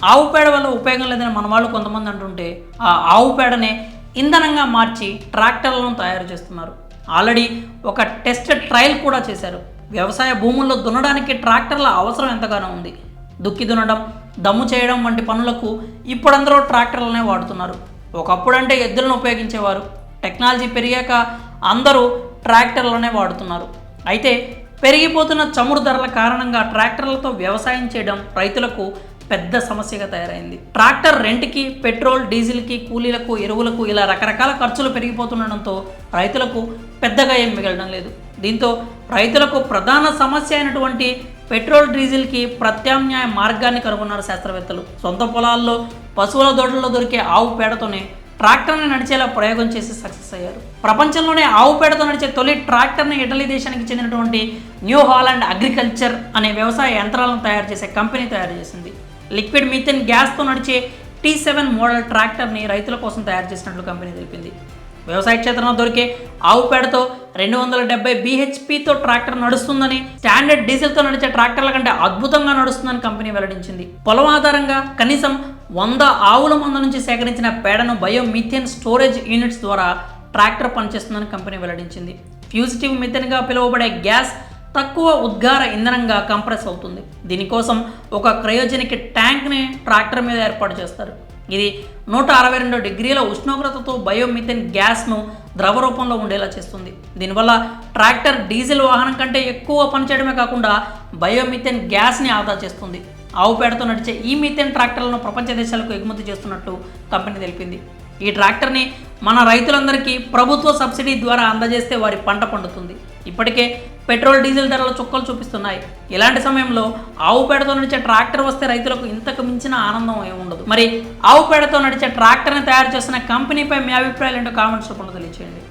ఆవు పేడ వల్ల ఉపయోగం లేదని మన వాళ్ళు కొంతమంది అంటుంటే ఆ ఆవు పేడనే ఇంధనంగా మార్చి ట్రాక్టర్లను తయారు చేస్తున్నారు. ఆల్రెడీ ఒక టెస్ట్ ట్రయల్ కూడా చేశారు. వ్యవసాయ భూముల్లో దున్నడానికి ట్రాక్టర్ల అవసరం ఎంతగానో ఉంది. దుక్కి దున్నడం, దమ్ము చేయడం వంటి పనులకు ఇప్పుడందరూ ట్రాక్టర్లనే వాడుతున్నారు. ఒకప్పుడంటే ఎద్దులను ఉపయోగించేవారు. టెక్నాలజీ పెరిగాక అందరూ ట్రాక్టర్లనే వాడుతున్నారు. అయితే పెరిగిపోతున్న చమురు ధరల కారణంగా ట్రాక్టర్లతో వ్యవసాయం చేయడం రైతులకు పెద్ద సమస్యగా తయారైంది. ట్రాక్టర్ రెంట్కి, పెట్రోల్, డీజిల్కి, కూలీలకు, ఎరువులకు ఇలా రకరకాల ఖర్చులు పెరిగిపోతుండడంతో రైతులకు పెద్దగా ఏం మిగలడం లేదు. దీంతో రైతులకు ప్రధాన సమస్య అయినటువంటి పెట్రోల్, డీజిల్కి ప్రత్యామ్నాయ మార్గాన్ని కనుగొన్నారు శాస్త్రవేత్తలు. సొంత పొలాల్లో పశువుల దొడ్లలో దొరికే ఆవు పేడతోనే ట్రాక్టర్ని నడిచేలా ప్రయోగం చేసి సక్సెస్ అయ్యారు. ప్రపంచంలోనే ఆవు పేడతో నడిచే తొలి ట్రాక్టర్ని ఇటలీ దేశానికి చెందినటువంటి న్యూ హాలాండ్ అగ్రికల్చర్ అనే వ్యవసాయ యంత్రాలను తయారు చేసే కంపెనీ తయారు చేసింది. లిక్విడ్ మీథేన్ గ్యాస్తో నడిచే T7 మోడల్ ట్రాక్టర్ని రైతుల కోసం తయారు చేసినట్లు కంపెనీ తెలిపింది. వ్యవసాయ క్షేత్రంలో దొరికే ఆవు పేడతో 270 bhpతో ట్రాక్టర్ నడుస్తుందని, స్టాండర్డ్ డీజిల్తో నడిచే ట్రాక్టర్ల కంటే అద్భుతంగా నడుస్తుందని కంపెనీ వెల్లడించింది. పొలం ఆధారంగా కనీసం 100 ఆవుల మంద నుంచి సేకరించిన పేడను బయోమీథేన్ స్టోరేజ్ యూనిట్స్ ద్వారా ట్రాక్టర్ పనిచేస్తుందని కంపెనీ వెల్లడించింది. ఫ్యూజిటివ్ మీథేన్గా పిలువబడే గ్యాస్ తక్కువ ఉద్గార ఇంధనంగా కంప్రెస్ అవుతుంది. దీనికోసం ఒక క్రయోజెనిక్ ట్యాంక్ని ట్రాక్టర్ మీద ఏర్పాటు చేస్తారు. ఇది 162 డిగ్రీల ఉష్ణోగ్రతతో బయోమీథేన్ గ్యాస్ను ద్రవ రూపంలో ఉండేలా చేస్తుంది. దీనివల్ల ట్రాక్టర్ డీజిల్ వాహనం కంటే ఎక్కువ పనిచేయడమే కాకుండా బయోమీథేన్ గ్యాస్ని ఆదా చేస్తుంది. ఆవు పేడతో నడిచే ఈ మీథేన్ ట్రాక్టర్లను ప్రపంచ దేశాలకు ఎగుమతి చేస్తున్నట్టు కంపెనీ తెలిపింది. ఈ ట్రాక్టర్ని మన రైతులందరికీ ప్రభుత్వ సబ్సిడీ ద్వారా అందజేస్తే వారి పంట పండుతుంది. ఇప్పటికే పెట్రోల్, డీజిల్ ధరలు చుక్కలు చూపిస్తున్నాయి. ఇలాంటి సమయంలో ఆవు పేడతో నడిచే ట్రాక్టర్ వస్తే రైతులకు ఇంతకు మించిన ఆనందం ఏముండదు. మరి ఆవు పేడతో నడిచే ట్రాక్టర్ని తయారు చేస్తున్న కంపెనీపై మీ అభిప్రాయాలు ఏంటో కామెంట్స్ రూపంలో తెలియజేయండి.